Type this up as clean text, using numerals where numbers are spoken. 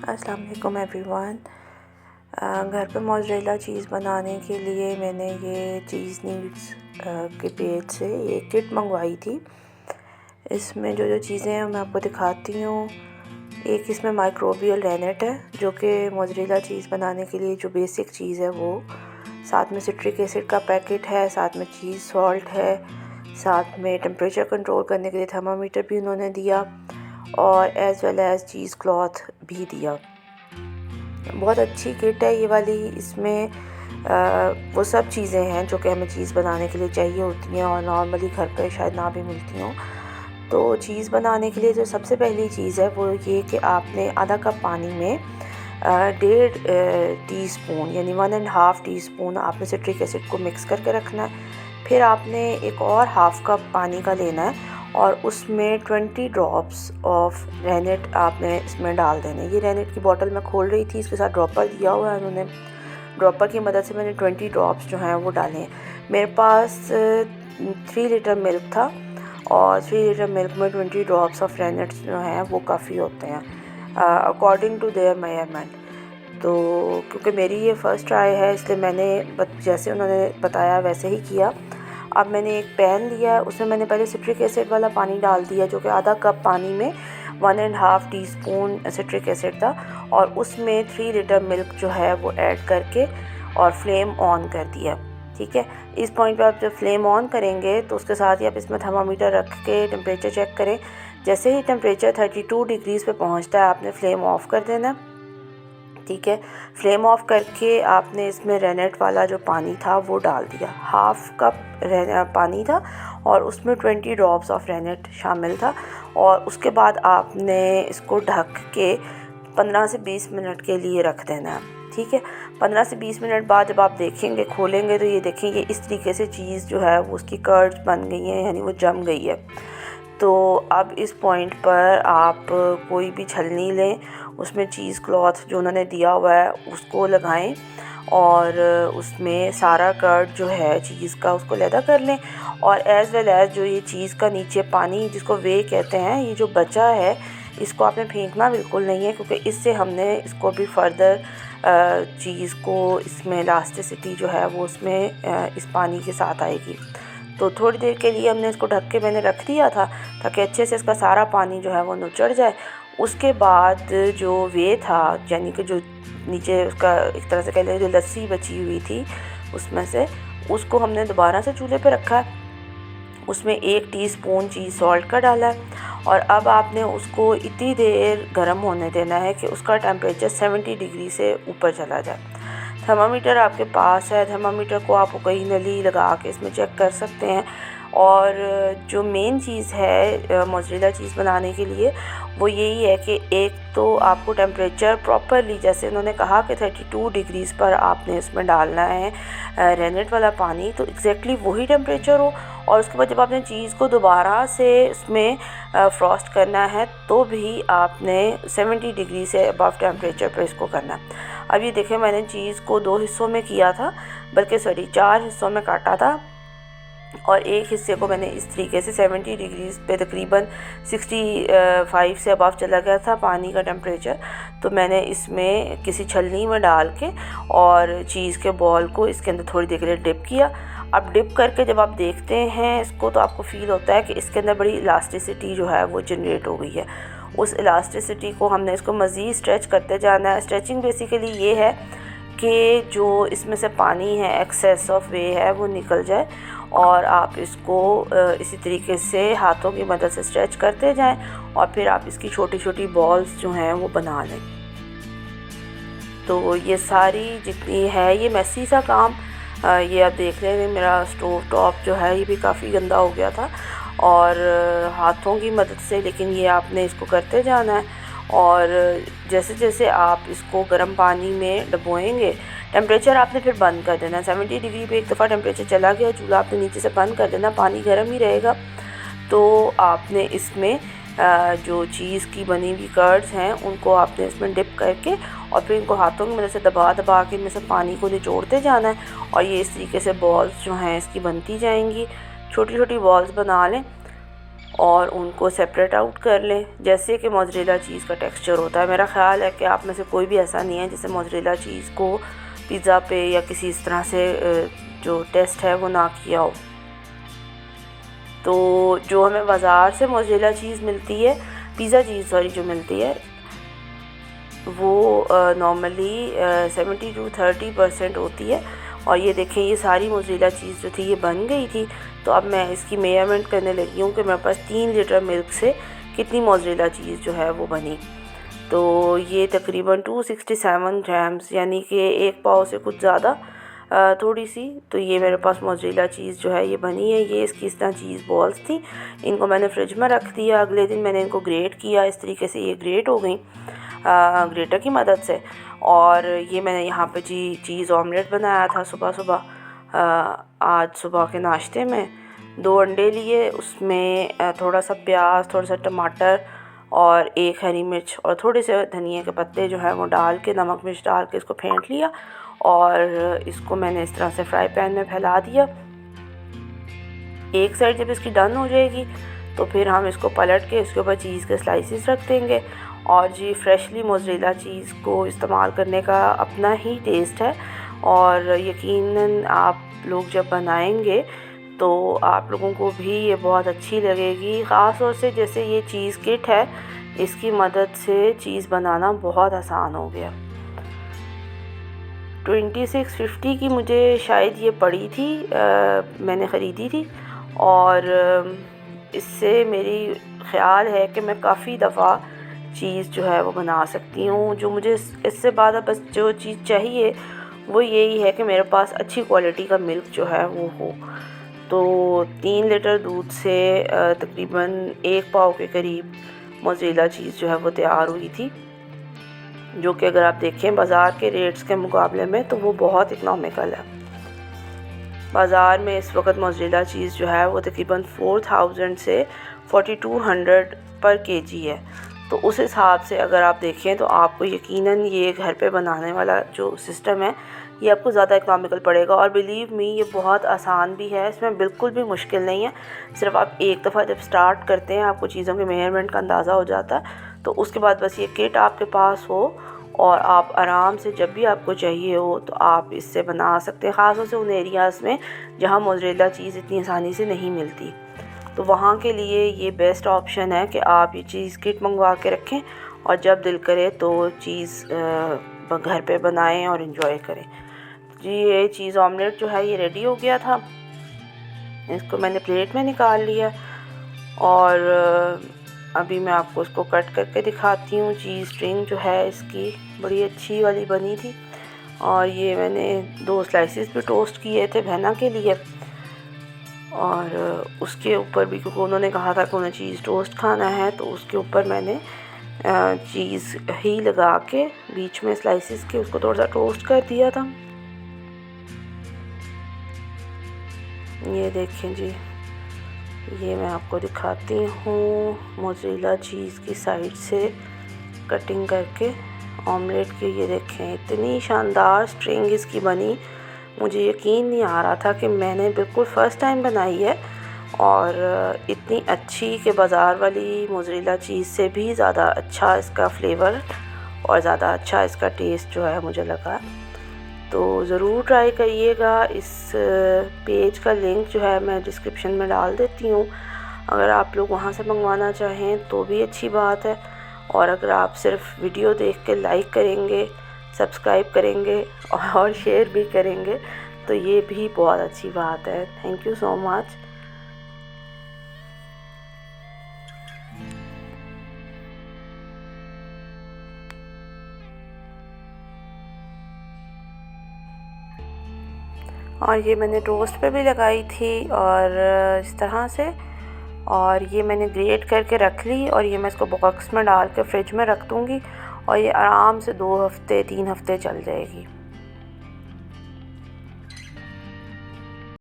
अस्सलाम वालेकुम एवरीवन। घर पे मोज़रेला चीज़ बनाने के लिए मैंने ये चीज़ नीड्स के पेज से ये किट मंगवाई थी। इसमें जो चीज़ें हैं मैं आपको दिखाती हूँ। एक इसमें माइक्रोबियल रेनेट है जो कि मोज़रेला चीज़ बनाने के लिए जो बेसिक चीज़ है वो। साथ में सिट्रिक एसिड का पैकेट है, साथ में चीज़ सॉल्ट है, साथ में टेम्परेचर कंट्रोल करने के लिए थर्मामीटर भी उन्होंने दिया और एज़ वेल एज़ चीज़ क्लॉथ भी दिया। बहुत अच्छी किट है ये वाली। इसमें वो सब चीज़ें हैं जो कि हमें चीज़ बनाने के लिए चाहिए होती हैं और नॉर्मली घर पे शायद ना भी मिलती हों। तो चीज़ बनाने के लिए जो सबसे पहली चीज़ है वो ये कि आपने आधा कप पानी में 1.5 टीस्पून यानी 1.5 टीस्पून आपने सिट्रिक एसिड को मिक्स करके रखना है। फिर आपने एक और हाफ़ कप पानी का लेना है और उसमें 20 ड्रॉप्स ऑफ रेनेट आपने इसमें डाल देने। ये रेनेट की बोतल मैं खोल रही थी, इसके साथ ड्रॉपर दिया हुआ है उन्होंने। ड्रॉपर की मदद से मैंने 20 ड्रॉप्स जो हैं वो डाले हैं। मेरे पास 3 लीटर मिल्क था और 3 लीटर मिल्क में 20 ड्रॉप्स ऑफ रेनेट्स जो हैं वो काफ़ी होते हैं अकॉर्डिंग टू देयर मेजरमेंट। तो क्योंकि मेरी ये फ़र्स्ट ट्राई है इसलिए मैंने जैसे उन्होंने बताया वैसे ही किया। अब मैंने एक पैन लिया, उसमें मैंने पहले सिट्रिक एसिड वाला पानी डाल दिया जो कि आधा कप पानी में 1.5 टीस्पून सिट्रिक एसिड था और उसमें 3 लीटर मिल्क जो है वो ऐड करके और फ्लेम ऑन कर दिया। ठीक है, इस पॉइंट पे आप जब फ्लेम ऑन करेंगे तो उसके साथ ही आप इसमें थर्मामीटर रख के टेम्परेचर चेक करें। जैसे ही टेम्परेचर 32 डिग्रीज़ पे पहुंचता है आपने फ्लेम ऑफ़ कर देना। ठीक है, फ्लेम ऑफ करके आपने इसमें रेनेट वाला जो पानी था वो डाल दिया। हाफ़ कप पानी था और उसमें 20 ड्रॉप्स ऑफ रेनेट शामिल था और उसके बाद आपने इसको ढक के 15 से 20 मिनट के लिए रख देना है। ठीक है, 15 से 20 मिनट बाद जब आप देखेंगे, खोलेंगे तो ये देखेंगे इस तरीके से चीज़ जो है वो उसकी कर्ड्स बन गई हैं, यानी वो जम गई है। तो अब इस पॉइंट पर आप कोई भी छलनी लें, उसमें चीज़ क्लॉथ जो उन्होंने दिया हुआ है उसको लगाएं और उसमें सारा कर्ड जो है चीज़ का उसको लैदा कर लें। और एज़ वेल एज़ जो ये चीज़ का नीचे पानी जिसको वे कहते हैं, ये जो बचा है इसको आपने फेंकना बिल्कुल नहीं है क्योंकि इससे हमने इसको भी फर्दर चीज़ को इसमें इलास्टिसिटी जो है वो उसमें इस पानी के साथ आएगी। तो थोड़ी देर के लिए हमने इसको ढक के मैंने रख दिया था ताकि अच्छे से इसका सारा पानी जो है वो नुचड़ जाए। उसके बाद जो वे था, यानी कि जो नीचे उसका एक तरह से कह लें जो लस्सी बची हुई थी उसमें से, उसको हमने दोबारा से चूल्हे पे रखा है। उसमें 1 टीस्पून चीज़ सॉल्ट का डाला है और अब आपने उसको इतनी देर गर्म होने देना है कि उसका टेम्परेचर 70 डिग्री से ऊपर चला जाए। थर्मामीटर आपके पास है, थर्मामीटर को आप कहीं नली लगा के इसमें चेक कर सकते हैं। और जो मेन चीज़ है मोज़रेला चीज़ बनाने के लिए वो यही है कि एक तो आपको टेम्परेचर प्रॉपरली, जैसे उन्होंने कहा कि 32 डिग्रीज़ पर आपने इसमें डालना है रेनेट वाला पानी, तो एग्जैक्टली वही टेम्परेचर हो। और उसके बाद जब आपने चीज़ को दोबारा से उसमें फ्रॉस्ट करना है तो भी आपने 70 डिग्री से अबव टेम्परेचर पर इसको करना है। अब ये देखें, मैंने चीज़ को 2 हिस्सों में किया था, बल्कि 4 हिस्सों में काटा था और एक हिस्से को मैंने इस तरीके से 70 डिग्रीज़ पे तकरीबन 65 से अबव चला गया था पानी का टेम्परेचर। तो मैंने इसमें किसी छलनी में डाल के और चीज़ के बॉल को इसके अंदर थोड़ी देर के लिए डिप किया। अब डिप करके जब आप देखते हैं इसको तो आपको फ़ील होता है कि इसके अंदर बड़ी इलास्टिसिटी जो है वो जनरेट हो गई है। उस इलास्टिसिटी को हमने इसको मज़ीद स्ट्रेच करते जाना है। स्ट्रेचिंग बेसिकली ये है कि जो इसमें से पानी है, एक्सेस ऑफ वे है, वो निकल जाए और आप इसको इसी तरीके से हाथों की मदद से स्ट्रेच करते जाएं और फिर आप इसकी छोटी छोटी बॉल्स जो हैं वो बना लें। तो ये सारी जितनी है ये मैसी सा काम, ये आप देख रहे हैं मेरा स्टोव टॉप जो है ये भी काफ़ी गंदा हो गया था और हाथों की मदद से, लेकिन ये आपने इसको करते जाना है। और जैसे जैसे आप इसको गर्म पानी में डुबोएंगे, टेम्परेचर आपने फिर बंद कर देना। 70 डिग्री पे एक दफ़ा टेम्परेचर चला गया, चूल्हा आपने नीचे से बंद कर देना, पानी गर्म ही रहेगा। तो आपने इसमें जो चीज़ की बनी हुई कर्ड्स हैं उनको आपने इसमें डिप करके और फिर इनको हाथों की मदद से दबा दबा के इनमें से पानी को निचोड़ते जाना है और ये इस तरीके से बॉल्स जो हैं इसकी बनती जाएंगी। छोटी छोटी बॉल्स बना लें और उनको सेपरेट आउट कर लें जैसे कि मोज़रेला चीज़ का टेक्सचर होता है। मेरा ख़्याल है कि आप में से कोई भी ऐसा नहीं है जिसे मोज़रेला चीज़ को पिज़्ज़ा पे या किसी इस तरह से जो टेस्ट है वो ना किया हो। तो जो हमें बाज़ार से मोज़रेला चीज़ मिलती है, पिज़्ज़ा चीज़ सॉरी जो मिलती है, वो नॉर्मली 70 to 30% होती है। और ये देखें ये सारी मोज़रेला चीज़ जो थी ये बन गई थी। तो अब मैं इसकी मेजरमेंट करने लगी हूँ कि मेरे पास 3 लीटर मिल्क से कितनी मोज़रेला चीज़ जो है वो बनी। तो ये तकरीबन 267 ग्राम्स यानी कि 1 पाव से कुछ ज़्यादा थोड़ी सी। तो ये मेरे पास मोज़रेला चीज़ जो है ये बनी है। ये इसकी इस तरह चीज़ बॉल्स थी, इनको मैंने फ्रिज में रख दिया। अगले दिन मैंने इनको ग्रेट किया, इस तरीके से ये ग्रेट हो गई ग्रेटर की मदद से। और ये मैंने यहाँ पे चीज़ ऑमलेट बनाया था सुबह आज सुबह के नाश्ते में। 2 अंडे लिए, उसमें थोड़ा सा प्याज, थोड़ा सा टमाटर और 1 हरी मिर्च और थोड़े से धनिया के पत्ते जो है वो डाल के, नमक मिर्च डाल के इसको फेंट लिया और इसको मैंने इस तरह से फ्राई पैन में फैला दिया। एक साइड जब इसकी डन हो जाएगी तो फिर हम इसको पलट के इसके ऊपर चीज़ के स्लाइसेस रख देंगे। और जी फ्रेशली मोज़रेला चीज़ को इस्तेमाल करने का अपना ही टेस्ट है और यकीनन आप लोग जब बनाएंगे तो आप लोगों को भी ये बहुत अच्छी लगेगी। ख़ास तौर से जैसे ये चीज़ किट है, इसकी मदद से चीज़ बनाना बहुत आसान हो गया। 2650 की मुझे शायद ये पड़ी थी, मैंने ख़रीदी थी। और इससे मेरी ख़्याल है कि मैं काफ़ी दफ़ा चीज़ जो है वो बना सकती हूँ। जो मुझे इससे बाद बस जो चीज़ चाहिए वो यही है कि मेरे पास अच्छी क्वालिटी का मिल्क जो है वो हो। तो 3 लीटर दूध से तकरीबन 1 पाव के करीब मोज़रेला चीज़ जो है वो तैयार हुई थी, जो कि अगर आप देखें बाज़ार के रेट्स के मुकाबले में तो वो बहुत इकनॉमिकल है। बाज़ार में इस वक्त मोज़रेला चीज़ जो है वो तकरीबन 4000 से 4200 पर केजी है। तो उस हिसाब से अगर आप देखें तो आपको यकीनन ये घर पे बनाने वाला जो सिस्टम है ये आपको ज़्यादा इकनॉमिकल पड़ेगा। और बिलीव मी ये बहुत आसान भी है, इसमें बिल्कुल भी मुश्किल नहीं है। सिर्फ आप एक दफ़ा जब स्टार्ट करते हैं आपको चीज़ों के मेजरमेंट का अंदाज़ा हो जाता है। तो उसके बाद बस ये किट आपके पास हो और आप आराम से जब भी आपको चाहिए हो तो आप इससे बना सकते हैं। ख़ास तौर से उन एरियाज़ में जहाँ मोज़रेला चीज़ इतनी आसानी से नहीं मिलती, तो वहाँ के लिए ये बेस्ट ऑप्शन है कि आप ये चीज़ किट मंगवा के रखें और जब दिल करे तो चीज़ घर पे बनाएं और इन्जॉय करें। जी ये चीज़ ऑमलेट जो है ये रेडी हो गया था। इसको मैंने प्लेट में निकाल लिया और अभी मैं आपको इसको कट करके दिखाती हूँ। चीज़ स्ट्रिंग जो है इसकी बड़ी अच्छी वाली बनी थी और ये मैंने 2 स्लाइसेस भी टोस्ट किए थे बहना के लिए। और उसके ऊपर भी क्योंकि उन्होंने कहा था कि उन्हें चीज़ टोस्ट खाना है तो उसके ऊपर मैंने चीज़ ही लगा के बीच में स्लाइसेस के उसको थोड़ा सा टोस्ट कर दिया था। ये देखें जी, ये मैं आपको दिखाती हूँ मोज़रेला चीज़ की साइड से कटिंग करके ऑमलेट की। ये देखें इतनी शानदार स्ट्रिंग इसकी बनी, मुझे यकीन नहीं आ रहा था कि मैंने बिल्कुल फ़र्स्ट टाइम बनाई है और इतनी अच्छी कि बाज़ार वाली मोज़रेला चीज़ से भी ज़्यादा अच्छा इसका फ्लेवर और ज़्यादा अच्छा इसका टेस्ट जो है मुझे लगा। तो ज़रूर ट्राई करिएगा। इस पेज का लिंक जो है मैं डिस्क्रिप्शन में डाल देती हूँ, अगर आप लोग वहाँ से मंगवाना चाहें तो भी अच्छी बात है। और अगर आप सिर्फ वीडियो देख के लाइक करेंगे, सब्सक्राइब करेंगे और शेयर भी करेंगे तो ये भी बहुत अच्छी बात है। Thank you so much. और ये मैंने टोस्ट पे भी लगाई थी और इस तरह से, और ये मैंने ग्रेट करके रख ली और ये मैं इसको बॉक्स में डाल के फ्रिज में रख दूँगी और ये आराम से 2 हफ़्ते 3 हफ़्ते चल जाएगी।